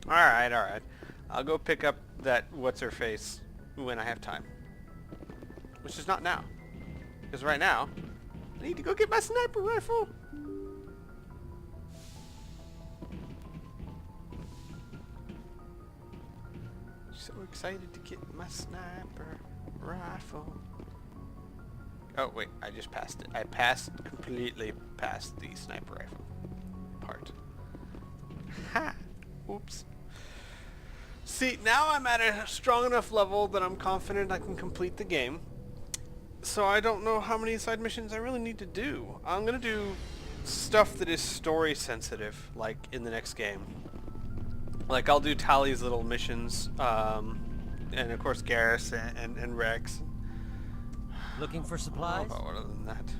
Alright, alright. I'll go pick up that what's-her-face when I have time. Which is not now. Because right now, I need to go get my sniper rifle. So excited to get my sniper rifle. Oh, wait, I just passed it. I completely past the sniper rifle part. Ha! Oops. See, now I'm at a strong enough level that I'm confident I can complete the game. So I don't know how many side missions I really need to do. I'm gonna do stuff that is story sensitive, like in the next game. Like I'll do Tali's little missions, and of course Garrus and Wrex. Looking for I supplies? don't know about other than that.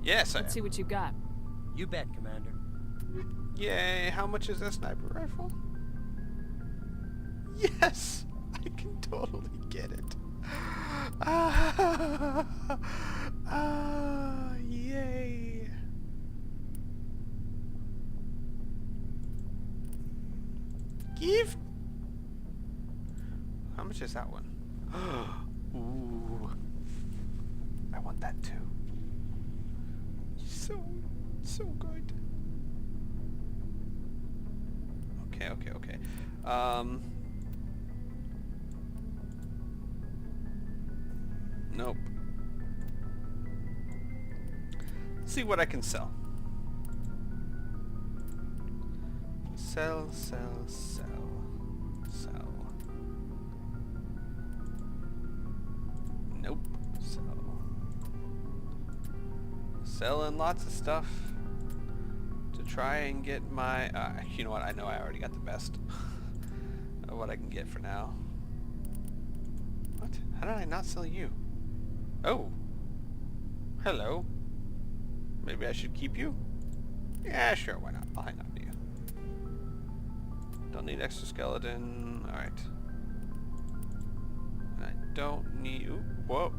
Yes, I am. Let's see what you got. You bet, Commander. Yay, how much is that sniper rifle? Yes! I can totally get it. Yay. Give. How much is that one? Ooh. I want that too. So good. Okay. Nope. Let's see what I can sell. Sell. Nope. Selling lots of stuff to try and get my... you know what? I know I already got the best of what I can get for now. What? How did I not sell you? Oh. Hello. Maybe I should keep you? Yeah, sure, why not? I'll hang on to you. Don't need exoskeleton. Alright. And I don't need... Ooh, what?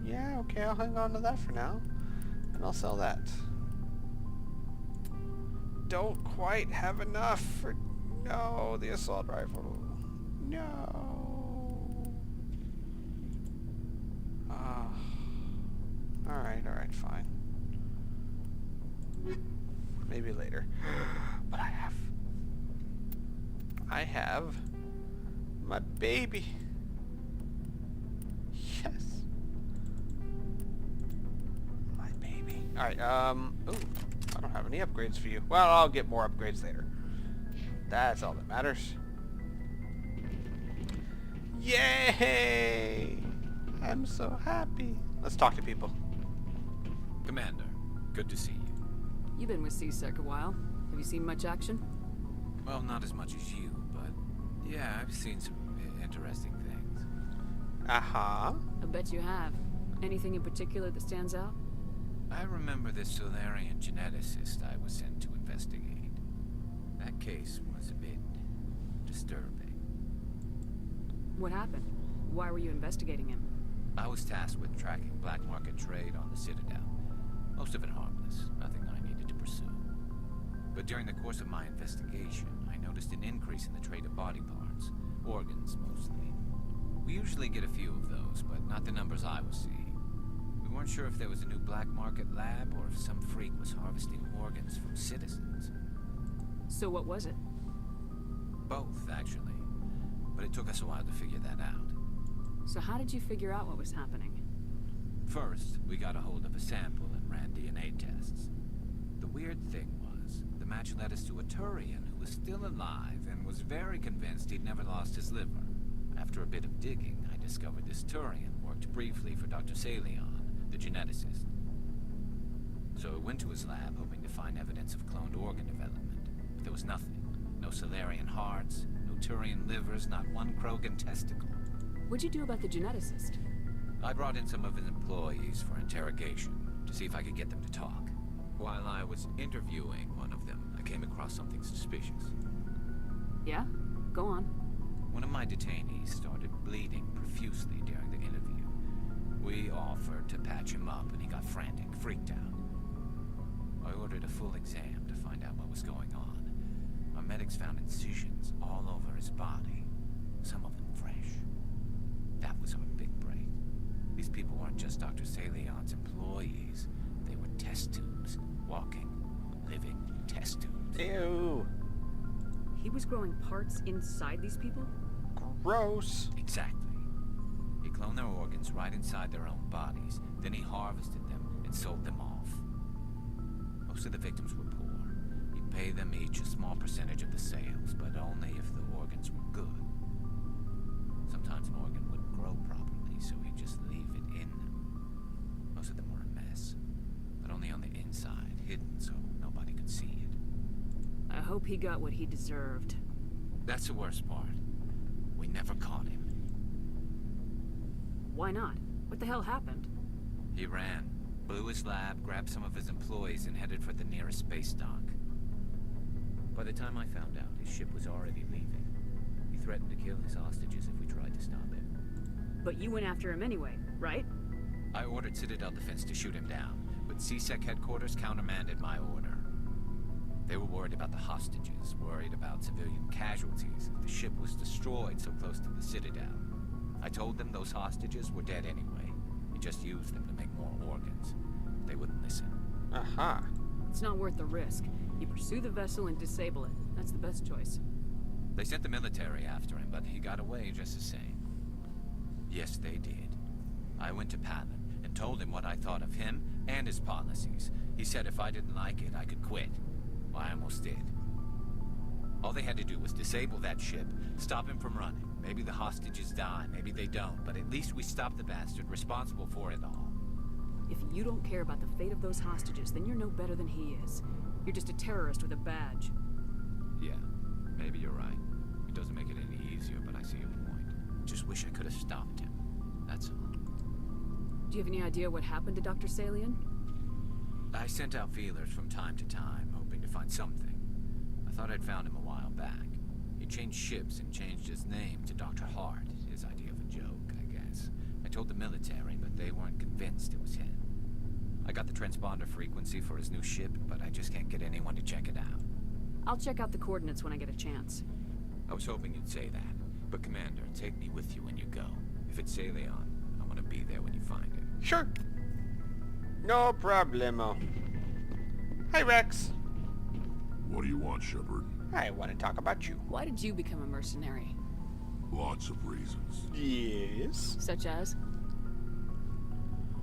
Yeah, okay, I'll hang on to that for now. And I'll sell that. Don't quite have enough for... No, the assault rifle. No. Alright, fine. Maybe later. But I have my baby. Yes. My baby. Alright, ooh, I don't have any upgrades for you. Well, I'll get more upgrades later. That's all that matters. Yay! I'm so happy. Let's talk to people. Commander, good to see you. You've been with C-Sec a while. Have you seen much action? Well, not as much as you, but yeah, I've seen some interesting things. Uh-huh. I bet you have. Anything in particular that stands out? I remember this Solarian geneticist I was sent to investigate. That case was a bit disturbing. What happened? Why were you investigating him? I was tasked with tracking black market trade on the Citadel. Most of it harmless, nothing I needed to pursue. But during the course of my investigation, I noticed an increase in the trade of body parts, organs mostly. We usually get a few of those, but not the numbers I was seeing. We weren't sure if there was a new black market lab or if some freak was harvesting organs from citizens. So what was it? Both, actually. But it took us a while to figure that out. So how did you figure out what was happening? First, we got a hold of a sample and ran DNA tests. The weird thing was, the match led us to a Turian who was still alive and was very convinced he'd never lost his liver. After a bit of digging, I discovered this Turian worked briefly for Dr. Salion, the geneticist. So I went to his lab hoping to find evidence of cloned organ development, but there was nothing. No Solarian hearts, no Turian livers, not one Krogan testicle. What'd you do about the geneticist? I brought in some of his employees for interrogation, to see if I could get them to talk. While I was interviewing one of them, I came across something suspicious. Yeah? Go on. One of my detainees started bleeding profusely during the interview. We offered to patch him up, and he got frantic, freaked out. I ordered a full exam to find out what was going on. Our medics found incisions all over his body, some of them fresh. That was our big break. These people weren't just Dr. Salion's employees. They were test tubes, walking, living test tubes. Ew. He was growing parts inside these people? Gross. Exactly. He cloned their organs right inside their own bodies, then he harvested them and sold them off. Most of the victims were poor. He'd pay them each a small percentage of the sales, but only if the organs were good. Sometimes an organ wouldn't grow properly, so he'd just leave it in them. Most of them were a mess, but only on the inside, hidden so nobody could see it. I hope he got what he deserved. That's the worst part. We never caught him. Why not? What the hell happened? He ran, blew his lab, grabbed some of his employees, and headed for the nearest space dock. By the time I found out, his ship was already leaving. He threatened to kill his hostages if we tried to stop him. But you went after him anyway, right? I ordered Citadel Defense to shoot him down, but CSEC headquarters countermanded my order. They were worried about the hostages, worried about civilian casualties if the ship was destroyed so close to the Citadel. I told them those hostages were dead anyway. We just used them to make more organs. They wouldn't listen. Aha. It's not worth the risk. You pursue the vessel and disable it. That's the best choice. They sent the military after him, but he got away just the same. Yes, they did. I went to Palin and told him what I thought of him and his policies. He said if I didn't like it, I could quit. Well, I almost did. All they had to do was disable that ship, stop him from running. Maybe the hostages die, maybe they don't, but at least we stopped the bastard responsible for it all. If you don't care about the fate of those hostages, then you're no better than he is. You're just a terrorist with a badge. Yeah, maybe you're right. It doesn't make it any easier, but I see your point. Just wish I could have stopped him. That's all. Do you have any idea what happened to Dr. Salion? I sent out feelers from time to time, hoping to find something. I thought I'd found him a while back. He changed ships and changed his name to Dr. Hart, his idea of a joke, I guess. I told the military, but they weren't convinced it was him. I got the transponder frequency for his new ship, but I just can't get anyone to check it out. I'll check out the coordinates when I get a chance. I was hoping you'd say that. But Commander, take me with you when you go. If it's Salion, I want to be there when you find it. Sure. No problemo. Hi, Wrex. What do you want, Shepard? I want to talk about you. Why did you become a mercenary? Lots of reasons. Yes. Such as?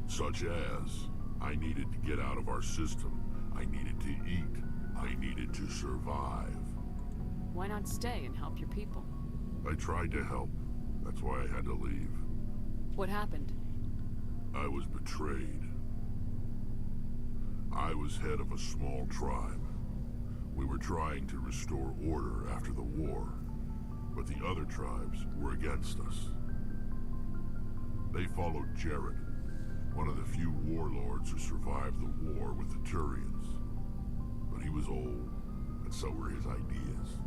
Such as, I needed to get out of our system. I needed to eat. I needed to survive. Why not stay and help your people? I tried to help. That's why I had to leave. What happened? I was betrayed. I was head of a small tribe. We were trying to restore order after the war, but the other tribes were against us. They followed Jared, one of the few warlords who survived the war with the Turians. But he was old, and so were his ideas.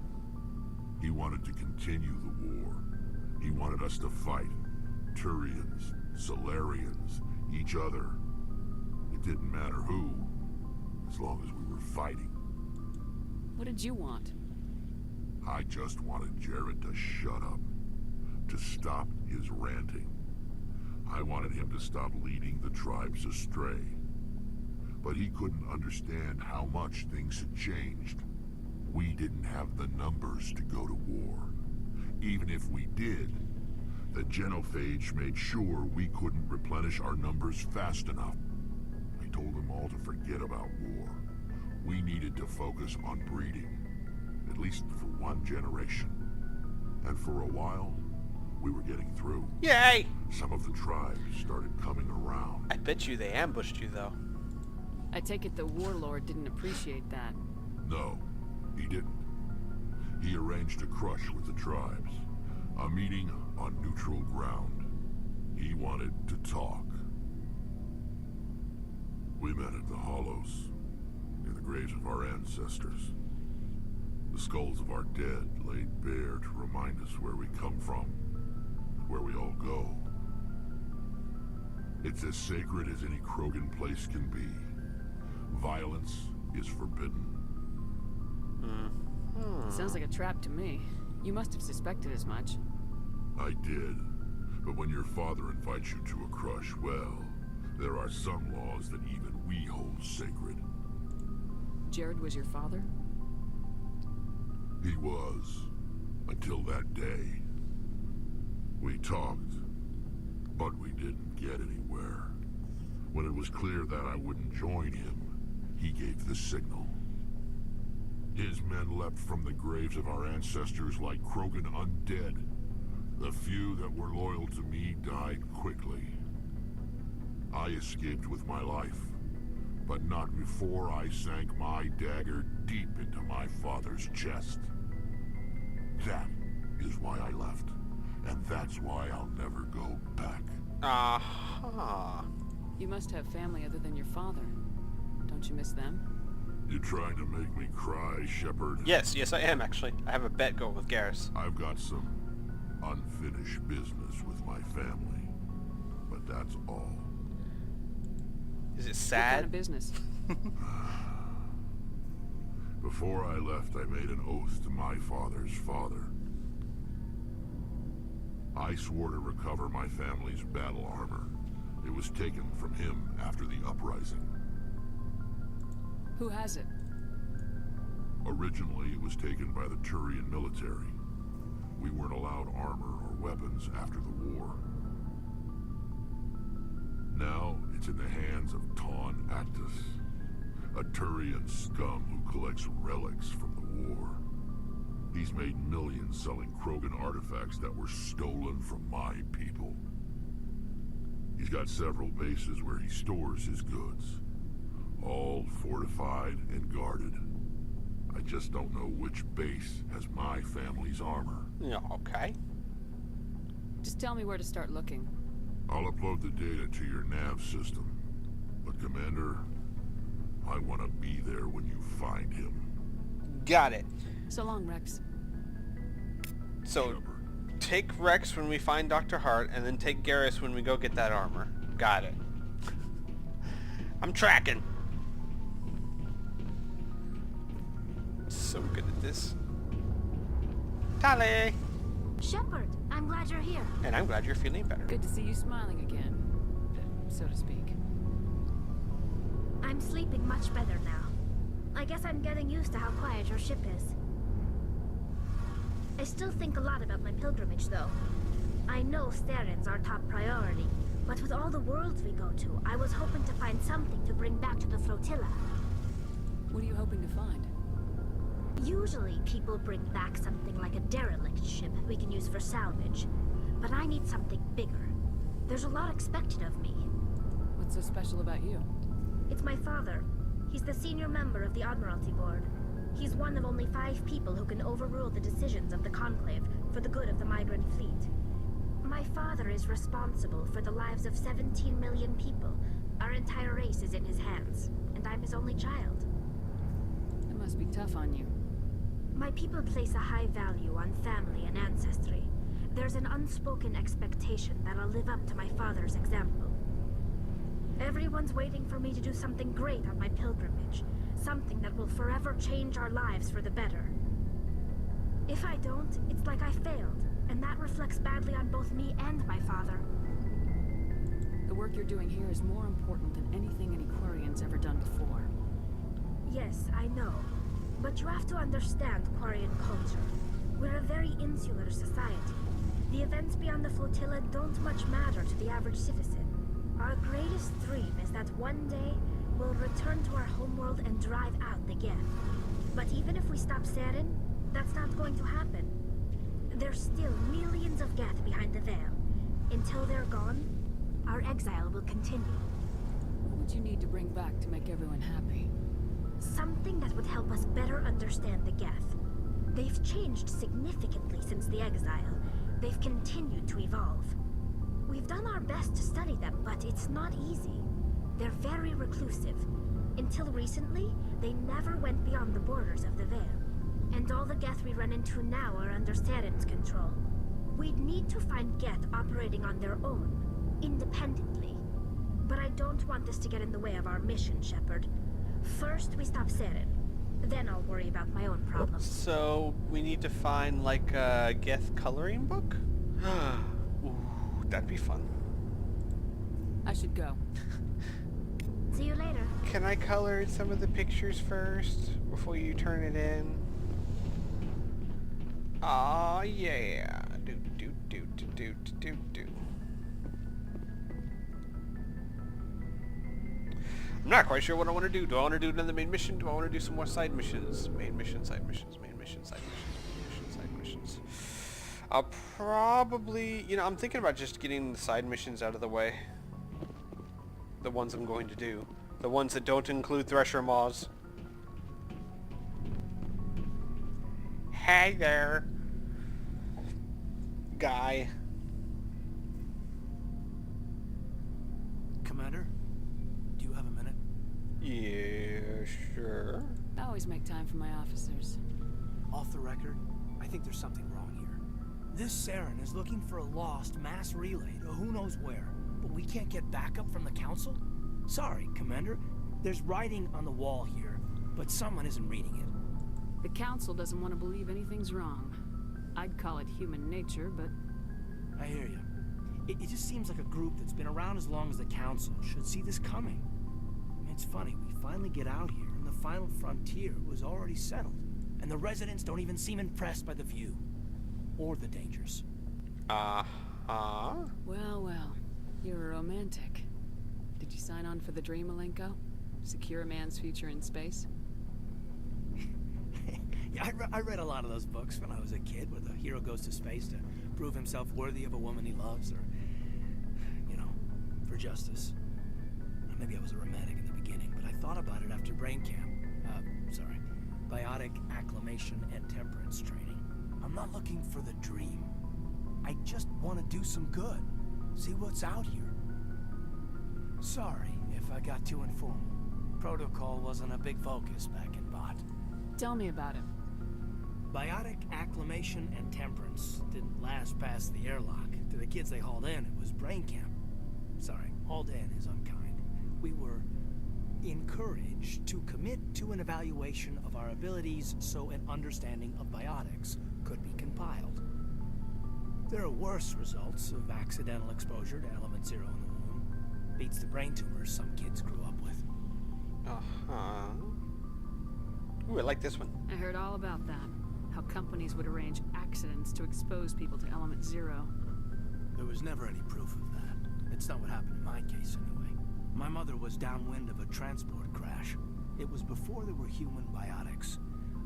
He wanted to continue the war. He wanted us to fight. Turians, Solarians, each other. It didn't matter who, as long as we were fighting. What did you want? I just wanted Jared to shut up, to stop his ranting. I wanted him to stop leading the tribes astray. But he couldn't understand how much things had changed. We didn't have the numbers to go to war. Even if we did, the genophage made sure we couldn't replenish our numbers fast enough. I told them all to forget about war. We needed to focus on breeding, at least for one generation. And for a while, we were getting through. Yay! Some of the tribes started coming around. I bet you they ambushed you, though. I take it the warlord didn't appreciate that. No, he didn't. He arranged a crush with the tribes. A meeting on neutral ground. He wanted to talk. We met at the Hollows, near the graves of our ancestors. The skulls of our dead laid bare to remind us where we come from, where we It's as sacred as any Krogan place can be. Violence is forbidden. Sounds like a trap to me. You must have suspected as much. I did. But when your father invites you to a crush, well, there are some laws that even we hold sacred. Jared was your father? He was. Until that day. We talked, but we didn't get anywhere. When it was clear that I wouldn't join him, he gave the signal. His men leapt from the graves of our ancestors like Krogan undead. The few that were loyal to me died quickly. I escaped with my life, but not before I sank my dagger deep into my father's chest. That is why I left, and that's why I'll never go back. Aha. You must have family other than your father. Don't you miss them? You trying to make me cry, Shepard? Yes, I am actually. I have a bet going with Garrus. I've got some unfinished business with my family, but that's all. Is it What kind sad? of business? Before I left, I made an oath to my father's father. I swore to recover my family's battle armor. It was taken from him after the uprising. Who has it? Originally, it was taken by the Turian military. We weren't allowed armor or weapons after the war. Now, it's in the hands of Ton Actus, a Turian scum who collects relics from the war. He's made millions selling Krogan artifacts that were stolen from my people. He's got several bases where he stores his goods, all fortified and guarded. I just don't know which base has my family's armor. Yeah, okay. Just tell me where to start looking. I'll upload the data to your nav system. But Commander, I want to be there when you find him. Got it. So long, Wrex. So, Shepard. take Wrex when we find Dr. Hart, and then take Garrus when we go get that armor. Got it. I'm tracking. So good at this. Tali! Shepard, I'm glad you're here. And I'm glad you're feeling better. Good to see you smiling again, so to speak. I'm sleeping much better now. I guess I'm getting used to how quiet your ship is. I still think a lot about my pilgrimage, though. I know Starin's our top priority, but with all the worlds we go to, I was hoping to find something to bring back to the flotilla. What are you hoping to find? Usually, people bring back something like a derelict ship we can use for salvage. But I need something bigger. There's a lot expected of me. What's so special about you? It's my father. He's the senior member of the Admiralty Board. He's one of only 5 people who can overrule the decisions of the Conclave for the good of the migrant fleet. My father is responsible for the lives of 17 million people. Our entire race is in his hands, and I'm his only child. It must be tough on you. My people place a high value on family and ancestry. There's an unspoken expectation that I'll live up to my father's example. Everyone's waiting for me to do something great on my pilgrimage. Something that will forever change our lives for the better. If I don't, it's like I failed, and that reflects badly on both me and my father. The work you're doing here is more important than anything any Quarian's ever done before. Yes, I know. But you have to understand Quarian culture. We're a very insular society. The events beyond the flotilla don't much matter to the average citizen. Our greatest dream is that one day we'll return to our homeworld and drive out the Geth. But even if we stop Saren, that's not going to happen. There's still millions of Geth behind the veil. Until they're gone, our exile will continue. What would you need to bring back to make everyone happy? Something that would help us better understand the Geth. They've changed significantly since the exile. They've continued to evolve. We've done our best to study them, but it's not easy. They're very reclusive. Until recently, they never went beyond the borders of the Veil. And all the Geth we run into now are under Saren's control. We'd need to find Geth operating on their own, independently. But I don't want this to get in the way of our mission, Shepard. First, we stop Seren. Then I'll worry about my own problems. So we need to find like a Geth coloring book? Ooh, that'd be fun. I should go. See you later. Can I color some of the pictures first before you turn it in? Aw, yeah. Do do do do do do do. I'm not quite sure what I want to do. Do I want to do another main mission? Do I want to do some more side missions? Main mission, side missions, main mission, side missions, main mission, side missions. I'll probably, you know, I'm thinking about just getting the side missions out of the way. The ones I'm going to do. The ones that don't include Thresher Maws. Hey there, guy. Commander, do you have a minute? Yeah, sure. I always make time for my officers. Off the record, I think there's something wrong here. This Saren is looking for a lost mass relay to who knows where, but we can't get backup from the Council? Sorry, Commander. There's writing on the wall here, but someone isn't reading it. The Council doesn't want to believe anything's wrong. I'd call it human nature, but... I hear you. It just seems like a group that's been around as long as the Council should see this coming. I mean, it's funny, we finally get out here, and the final frontier was already settled. And the residents don't even seem impressed by the view. Or the dangers. Uh-huh. Well, well. You're a romantic. Did you sign on for the dream, Malenko? Secure a man's future in space? Yeah, I read a lot of those books when I was a kid, where the hero goes to space to prove himself worthy of a woman he loves, or, you know, for justice. Maybe I was a romantic in the beginning, but I thought about it after brain camp. Biotic acclimation and temperance training. I'm not looking for the dream. I just want to do some good. See what's out here. Sorry if I got too informal. Protocol wasn't a big focus back in Bot. Tell me about it. Biotic acclimation and temperance didn't last past the airlock. To the kids they hauled in, it was brain camp. Sorry, hauled in is unkind. We were encouraged to commit to an evaluation of our abilities so an understanding of biotics could be compiled. There are worse results of accidental exposure to element 0 in the womb. Beats the brain tumors some kids grew up with. Uh-huh. Ooh, I like this one. I heard all about that. How companies would arrange accidents to expose people to element 0. There was never any proof of that. It's not what happened in my case, anyway. My mother was downwind of a transport crash. It was before there were human biotics,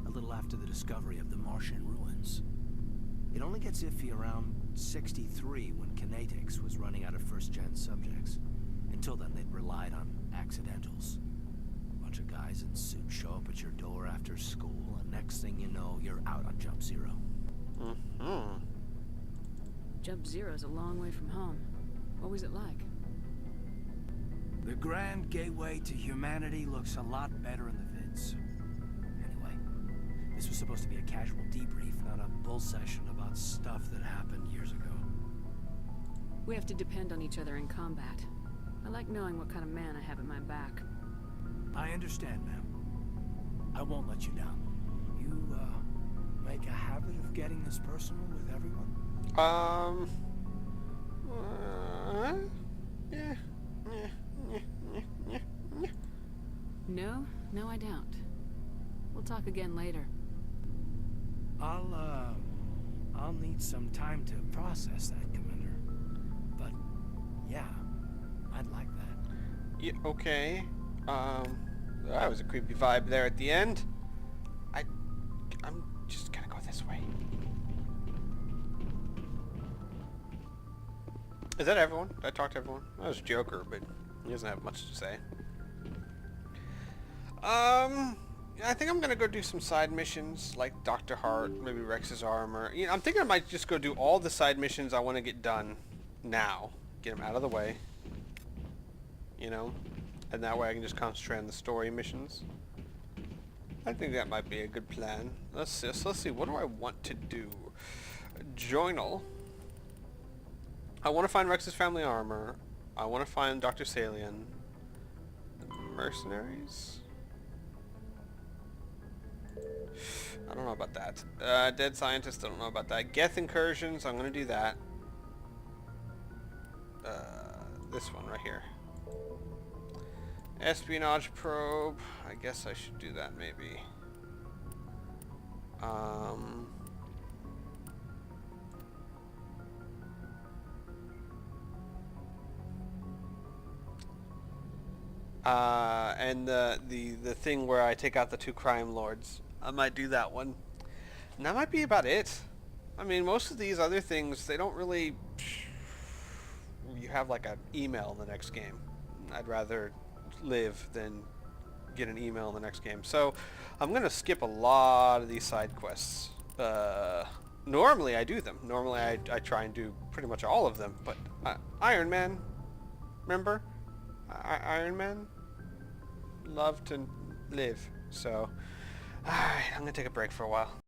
a little after the discovery of the Martian ruins. It only gets iffy around 63 when kinetics was running out of first-gen subjects. Until then, they'd relied on accidentals. A bunch of guys in suits show up at your door after school, and next thing you know, you're out on Jump Zero. Mm-hmm. Jump Zero's a long way from home. What was it like? The grand gateway to humanity looks a lot better in the vids. Anyway, this was supposed to be a casual debrief, not a bull session about stuff that happened years ago. We have to depend on each other in combat. I like knowing what kind of man I have at my back. I understand, ma'am. I won't let you down. You, make a habit of getting this personal with everyone? Yeah. No, I don't. We'll talk again later. I'll need some time to process that, Commander. But, yeah, I'd like that. Yeah, okay. That was a creepy vibe there at the end. I'm just gonna go this way. Is that everyone? Did I talk to everyone? That was Joker, but he doesn't have much to say. I think I'm gonna go do some side missions, like Dr. Hart, maybe Wrex's armor. You know, I'm thinking I might just go do all the side missions I want to get done now. Get them out of the way. You know? And that way I can just concentrate on the story missions. I think that might be a good plan. Let's see, what do I want to do? Journal. I want to find Wrex's family armor. I want to find Dr. Salian. Mercenaries? I don't know about that. Dead scientist, I don't know about that. Geth incursions, I'm going to do that. This one right here. Espionage probe, I guess I should do that maybe. And the thing where I take out the 2 crime lords. I might do that one. And that might be about it. I mean, most of these other things, they don't really... You have like an email in the next game. I'd rather live than get an email in the next game. So I'm going to skip a lot of these side quests. Normally I do them. Normally I try and do pretty much all of them. But Ironman, remember? Ironman loved to live. So, alright, I'm going to take a break for a while.